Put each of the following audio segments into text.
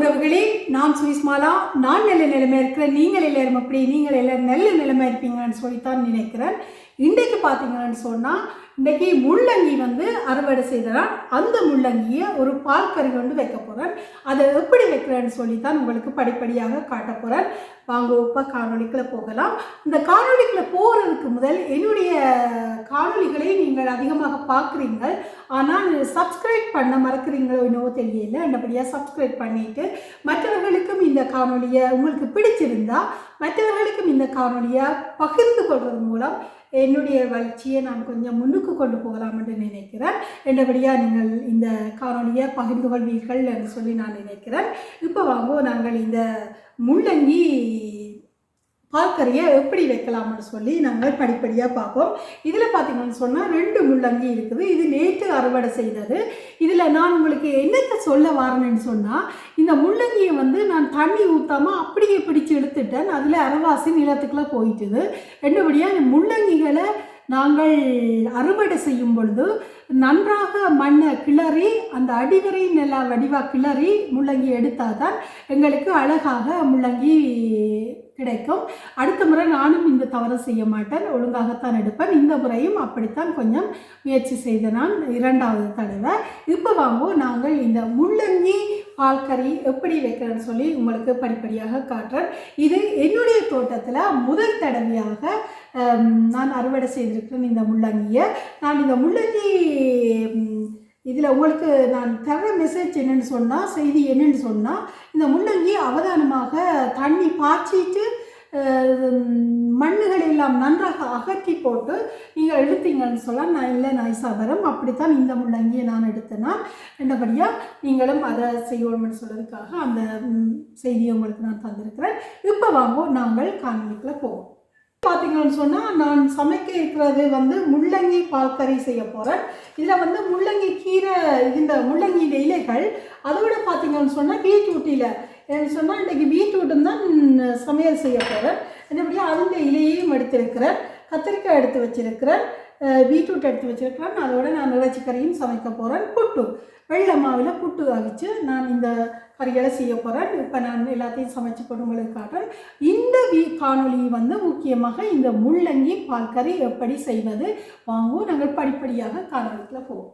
உறவுகளே, நான் சுவிஸ்மாலா. நான் நல்ல நிலைமை இருக்கிறேன். நீங்கள் எல்லாரும் அப்படி நீங்கள் எல்லாரும் நல்ல நிலைமை இருப்பீங்கன்னு சொல்லித்தான் நினைக்கிறேன். இன்றைக்கு பார்த்தீங்கன்னு சொன்னால், இன்றைக்கி முள்ளங்கி அறுவடை செய்தனால் அந்த முள்ளங்கியை ஒரு பால் கறி வைக்க போகிறேன். அதை எப்படி வைக்கிறேன்னு சொல்லித்தான் உங்களுக்கு படிப்படியாக காட்ட போகிறேன். வாங்க இப்போ காணொலிக்குள்ளே போகலாம். இந்த காணொலிக்குள்ளே போகிறதுக்கு முதல் என்னுடைய காணொலிகளை நீங்கள் அதிகமாக பார்க்குறீங்கள், ஆனால் சப்ஸ்கிரைப் பண்ண மறக்கிறீங்களோ என்னவோ தெரியல. என்னபடியாக சப்ஸ்கிரைப் பண்ணிவிட்டு மற்றவர்களுக்கும் இந்த காணொலியை உங்களுக்கு பிடிச்சிருந்தா மற்றவர்களுக்கும் இந்த காணொலியை பகிர்ந்து கொள்வது மூலம் என்னுடைய வளர்ச்சியை நான் கொஞ்சம் முன்னுக்கு கொண்டு போகலாம் என்று நினைக்கிறேன். என்றபடியாக நீங்கள் இந்த காணொலியை பகிர்ந்து கொள்வீர்கள் என்று சொல்லி நான் நினைக்கிறேன். இப்போ வாங்க நாங்கள் இந்த முள்ளங்கி பால்கறியை எப்படி வைக்கலாம்னு சொல்லி நாங்கள் படிப்படியாக பார்ப்போம். இதில் பார்த்தீங்கன்னு சொன்னால் 2 முள்ளங்கி இருக்குது. இது நேற்று அறுவடை செய்தது. இதில் நான் உங்களுக்கு என்னத்தை சொல்ல வரேன்னு சொன்னால், இந்த முள்ளங்கியை நான் தண்ணி ஊற்றாமல் அப்படியே பிடிச்சி எடுத்துட்டேன். அதில் அரைவாசி நிலத்துக்குள்ளே போயிட்டுது. ரெண்டுபடியாக இந்த முள்ளங்கிகளை நாங்கள் அறுவடை செய்யும் பொழுது நன்றாக மண்ணை கிளறி அந்த அடிவரை நல்லா வடிவாக கிளறி முள்ளங்கி எடுத்தால் தான் எங்களுக்கு அழகாக முள்ளங்கி கிடைக்கும். அடுத்த முறை நானும் இந்த தவறு செய்ய மாட்டேன், ஒழுங்காகத்தான் எடுப்பேன். இந்த முறையும் அப்படித்தான் கொஞ்சம் முயற்சி செய்த நான் 2வது தடவை. இப்போ வாங்குவோம் நாங்கள் இந்த முள்ளங்கி பால்கறி எப்படி வைக்கிறேன்னு சொல்லி உங்களுக்கு படிப்படியாக காட்டுறேன். இது என்னுடைய தோட்டத்தில் முதல் தடவையாக நான் அறுவடை செய்திருக்கிறேன் இந்த முள்ளங்கியை. நான் இந்த முள்ளங்கி இதில் உங்களுக்கு நான் தர மெசேஜ் என்னென்னு சொன்னால், செய்தி என்னென்னு சொன்னால், இந்த முள்ளங்கி அவதானமாக தண்ணி பாய்ச்சிட்டு மண்ணுகளை எல்லாம் நன்றாக அகற்றி போட்டு நீங்கள் எடுத்தீங்கன்னு சொல்ல நல்ல நைஸாக வரும். அப்படித்தான் இந்த முள்ளங்கியை நான் எடுத்தேன்னா. என்னபடியாக நீங்களும் அதை செய்யணும்னு சொல்கிறதுக்காக அந்த செய்தியை உங்களுக்கு நான் தந்திருக்கிறேன். இப்போ வாங்க நாங்கள் காணொலிக்குள்ளே போவோம். பார்த்தீங்கன்னு சொன்னால், நான் சமைக்க இருக்கிறது முள்ளங்கி பால்கறி செய்ய போகிறேன். இதில் முள்ளங்கி கீரை, இந்த முள்ளங்கி இலைகள், அதோட பார்த்தீங்கன்னு சொன்னால் பீட்ரூட்டில் என்னன்னு சொன்னால் இன்றைக்கி பீட்ரூட்டும் தான் சமையல் செய்ய போகிறேன். என்னபடியாக அந்த இலையையும் எடுத்திருக்கிறேன், கத்திரிக்காய் எடுத்து வச்சிருக்கிறேன், பீட்ரூட் எடுத்து வச்சுருக்கிறேன். அதோட நான் இறைச்சிக்கறியும் சமைக்க போகிறேன். புட்டு, வெள்ளை மாவில் புட்டு அவிச்சு நான் இந்த கறிகளை செய்ய போகிறேன். இப்போ நான் எல்லாத்தையும் சமைச்சு போட்டு உங்களுக்கு காட்டுறேன். இந்த காணொலி முக்கியமாக இந்த முள்ளங்கி பால்கறி எப்படி செய்வது வாங்குவோம். நாங்கள் படிப்படியாக காணொலிக்குள்ள போவோம்.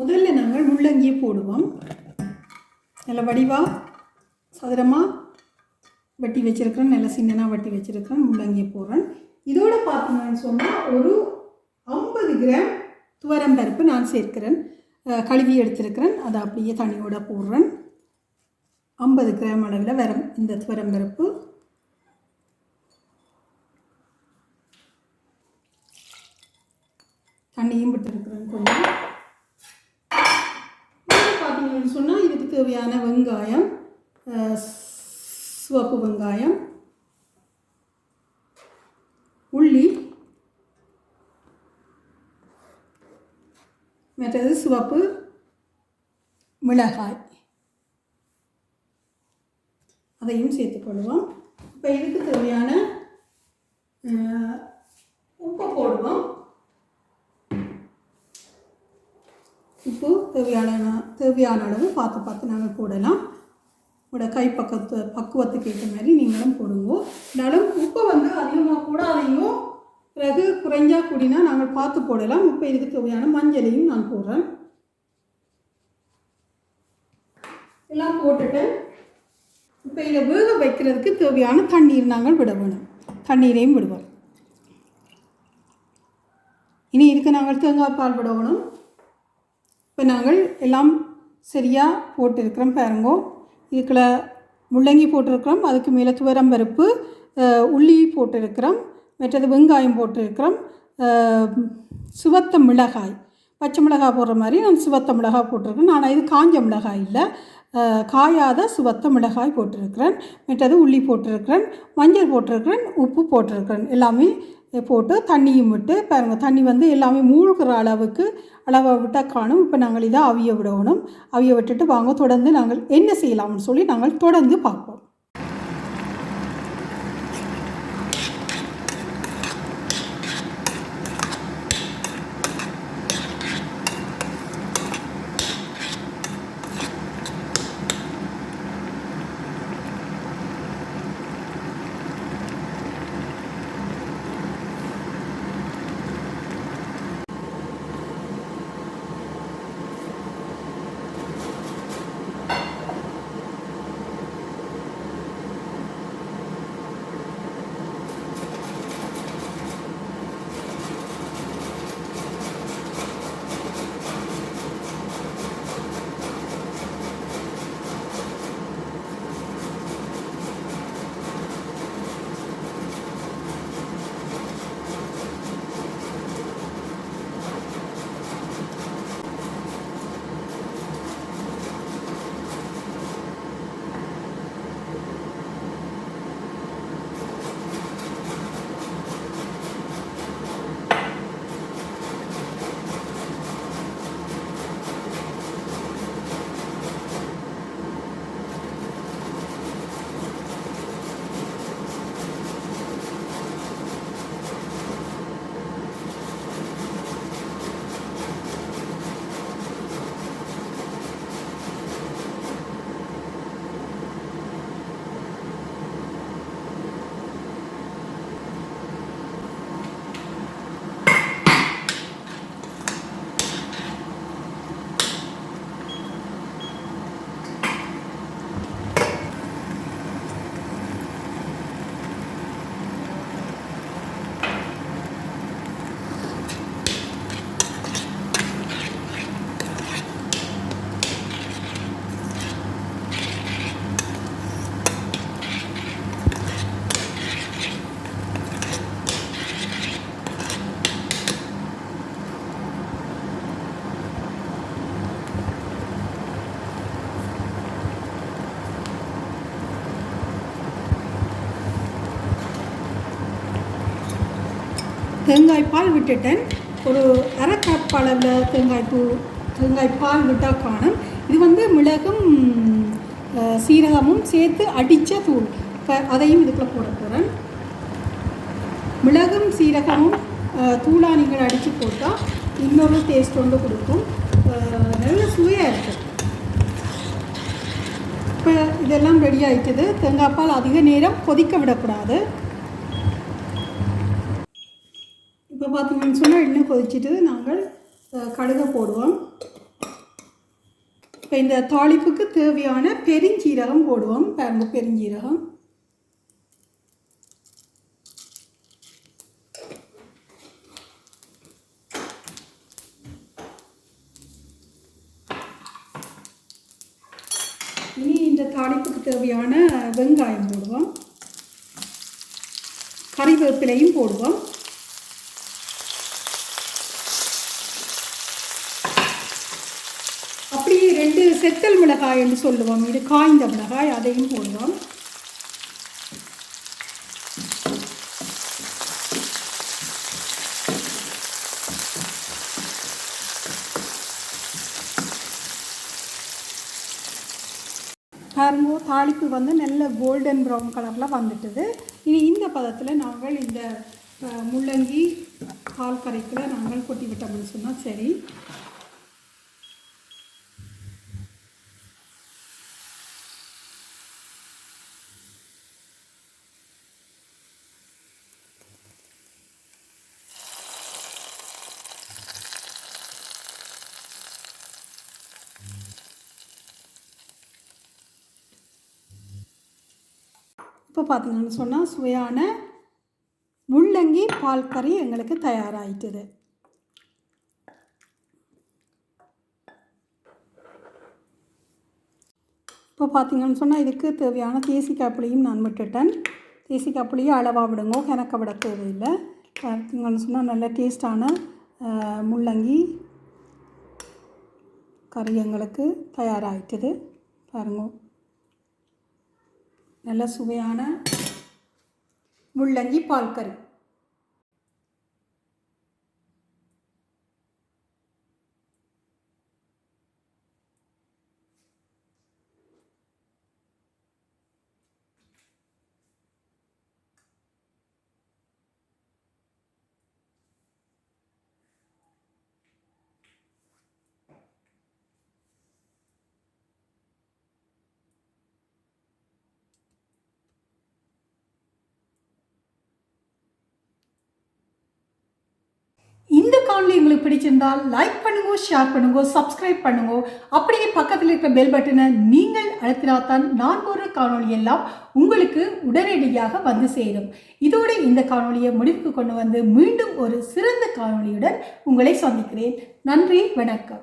முதல்ல நாங்கள் முள்ளங்கியை போடுவோம். நல்ல வடிவாக சதுரமாக வெட்டி வச்சுருக்கிறேன், நல்ல சின்னனாக வெட்டி வச்சுருக்கிறேன். முள்ளங்கியை போடுறேன். இதோடு பார்த்தீங்கன்னு சொன்னால் ஒரு 50 கிராம் துவரம்பருப்பு நான் சேர்க்கிறேன். கழுவி எடுத்துருக்கிறேன். அதை அப்படியே தண்ணியோடு போடுறேன். 50 கிராம் அளவில் வரும் இந்த துவரம்பருப்பு. தண்ணியும் விட்டுருக்குறேன் கொஞ்சம். பார்த்தீங்கன்னு சொன்னால் இதுக்கு தேவையான வெங்காயம், சிவப்பு வெங்காயம், உள்ளி, மற்றது சிவப்பு மிளகாய், அதையும் சேர்த்துக்கொள்வோம். இப்போ இதுக்கு தேவையான உப்பு போடுவோம். உப்பு தேவையான அளவு பார்த்து நாங்கள் போடலாம். உங்களோட கை பக்குவத்துக்கு ஏற்ற மாதிரி நீங்களும் போடுங்க. இருந்தாலும் உப்பு அதிகமாக கூடாதையோ பிறகு குறைஞ்சா கூடினா நாங்கள் பார்த்து போடலாம். இப்போ இதுக்கு தேவையான மஞ்சளையும் நான் போடுறேன். எல்லாம் போட்டுட்டு இப்போ இதை வேக வைக்கிறதுக்கு தேவையான தண்ணீர் நாங்கள் விட வேணும். தண்ணீரையும் விடுவோம். இனி இதுக்கு நாங்கள் தேங்காய் பால் விடணும். இப்போ நாங்கள் எல்லாம் சரியாக போட்டிருக்கிறோம். பாருங்கோ, இதுக்குள்ள முள்ளங்கி போட்டிருக்கிறோம். அதுக்கு மேலே துவரம்பருப்பு, உள்ளி போட்டிருக்கிறோம். மற்றது வெங்காயம் போட்டிருக்கிறோம். சிவத்த மிளகாய், பச்சை மிளகாய் போடுற மாதிரி நான் சிவத்த மிளகாய் போட்டிருக்கேன். நான் இது காஞ்ச மிளகாய் இல்லை, காயாத சிவத்த மிளகாய் போட்டிருக்கிறேன். மற்றது உள்ளி போட்டிருக்கிறேன், மஞ்சள் போட்டிருக்கிறேன், உப்பு போட்டிருக்கிறேன். எல்லாமே போட்டு தண்ணியும் விட்டு பாருங்கள். தண்ணி எல்லாமே மூழ்கிற அளவை விட்டால் காணும். இப்போ நாங்கள் இதை அவிய விடணும். அவிய விட்டுட்டு வாங்க தொடர்ந்து நாங்கள் என்ன செய்யலாம்னு சொல்லி நாங்கள் தொடர்ந்து பார்ப்போம். தேங்காய் பால் விட்டுட்டேன். ஒரு அரை கப் அளவில் தேங்காய் பால் விட்டால் காணும். இது மிளகும் சீரகமும் சேர்த்து அடித்த தூள். அதையும் இதுக்குள்ளே போட போகிறேன். மிளகும் சீரகமும் தூளாக நீங்கள் அடித்து போட்டால் இன்னொரு டேஸ்ட் கொடுக்கும். நல்ல சுவையாக இருக்குது. இப்போ இதெல்லாம் ரெடி ஆகிட்டுது. தேங்காய் பால் அதிக நேரம் கொதிக்க விடக்கூடாது. இப்போ பார்த்தீங்கன்னு சொன்னால் இன்னும் கொதிச்சுட்டு நாங்கள் கடுகை போடுவோம். இப்போ இந்த தாளிப்புக்கு தேவையான பெருஞ்சீரகம் போடுவோம். பாருங்க, பெருஞ்சீரகம். இனி இந்த தாளிப்புக்கு தேவையான வெங்காயம் போடுவோம். கறிவேப்பிலையும் போடுவோம். அப்படியே 2 செத்தல் மிளகாய் என்று சொல்லுவோம், இது காய்ந்த மிளகாய், அதையும் போடுவோம். பாருங்க, தாளிப்பு வந்து நல்ல கோல்டன் ப்ரௌன் கலரில் வந்துட்டுது. இனி இந்த பதத்தில் நாங்கள் இந்த முள்ளங்கி பால் கரைக்குள்ள நாங்கள் கொட்டி விட்டோம்னு சொன்னால் சரி. இப்போ பார்த்தீங்கன்னு சொன்னால் சுவையான முள்ளங்கி பால் கறி எங்களுக்கு தயாராகிட்டுது. இப்போ பார்த்தீங்கன்னு சொன்னால் இதுக்கு தேவையான தேசிக்காய் புளியும் நான் விட்டுட்டேன். தேசிக்காய் புளியை அளவாக விடுங்க, கணக்க விட தேவையில்லை. பார்த்தீங்கன்னு சொன்னால் நல்ல டேஸ்டான முள்ளங்கி கறி எங்களுக்கு தயாராகிட்டுது. பாருங்க, நல்ல சுவையான முள்ளங்கி பால் கறி. இந்த காணொலி உங்களுக்கு பிடிச்சிருந்தால் லைக் பண்ணுங்க, ஷேர் பண்ணுங்க, சப்ஸ்கிரைப் பண்ணுங்க. அப்படியே பக்கத்தில் இருக்கிற பெல் பட்டனை நீங்கள் அழுத்தினால்தான் நான் போடுற காணொலி எல்லாம் உங்களுக்கு உடனடியாக வந்து சேரும். இதோடு இந்த காணொலியை முடிவுக்கு கொண்டு வந்து மீண்டும் ஒரு சிறந்த காணொலியுடன் உங்களை சந்திக்கிறேன். நன்றி, வணக்கம்.